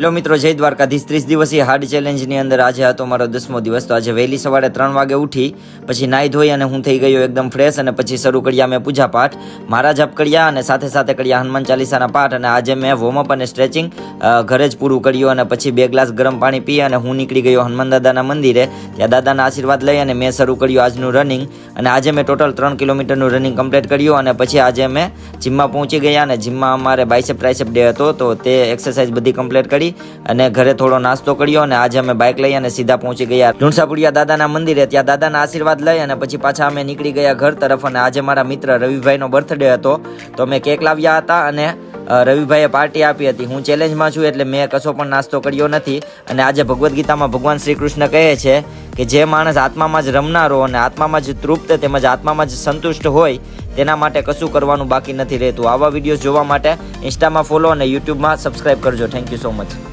Hello મિત્રો, જય દ્વારકાધીશ। 30 દિવસીય હાર્ડ ચેલેન્જની અંદર આજે હતો મારો 10મો દિવસ। તો આજે વહેલી સવારે 3 વાગે ઉઠી પછી નાહી ધોઈ અને હું થઈ ગયો એકદમ ફ્રેશ અને પછી શરૂ કર્યા મેં પૂજા પાઠ, મારા જપ કર્યા અને સાથે સાથે કર્યા હનુમાન ચાલીસાના પાઠ। અને આજે મેં વોર્મઅપ અને સ્ટ્રેચિંગ ઘરે જ પૂરું કર્યું અને પછી 2 ગ્લાસ ગરમ પાણી પી અને હું નીકળી ગયો હનુમાન દાદાના મંદિરે। ત્યાં દાદાના આશીર્વાદ લઈ અને મેં શરૂ કર્યું આજનું રનિંગ અને આજે મેં ટોટલ 3 કિલોમીટરનું રનિંગ કમ્પ્લીટ કર્યું અને પછી આજે મેં જીમમાં પહોંચી ગયા અને જીમમાં અમારે બાયસેપ ટ્રાયસેપ ડે હતો તો તે એક્સરસાઇઝ બધી કમ્પ્લીટ કરી અને ઘરે થોડો નાસ્તો કર્યો અને આજે અમે બાઇક લઈ અને સીધા પહોંચી ગયા ઢુંસાપુડિયા દાદાના મંદિરે। ત્યાં દાદાના આશીર્વાદ લઈ અને પછી પાછા અમે નીકળી ગયા ઘર તરફ। અને આજે મારા મિત્ર રવિભાઈનો બર્થડે હતો તો મેં કેક લાવ્યા હતા અને રવિભાઈએ પાર્ટી આપી હતી। હું ચેલેન્જમાં છું એટલે મેં કશો પણ નાસ્તો કર્યો નથી। અને આજે ભગવદ્ ગીતામાં ભગવાન શ્રી કૃષ્ણ કહે છે કે જે માણસ આત્મામાં જ રમનારો અને આત્મામાં જ તૃપ્ત તેમજ આત્મામાં જ સંતુષ્ટ હોય તેના માટે કશું કરવાનું બાકી નથી રહેતું। આવા વિડીયો જોવા માટે ઇન્સ્ટામાં ફોલો અને યુટ્યુબમાં સબસ્ક્રાઈબ કરજો। Thank you so much.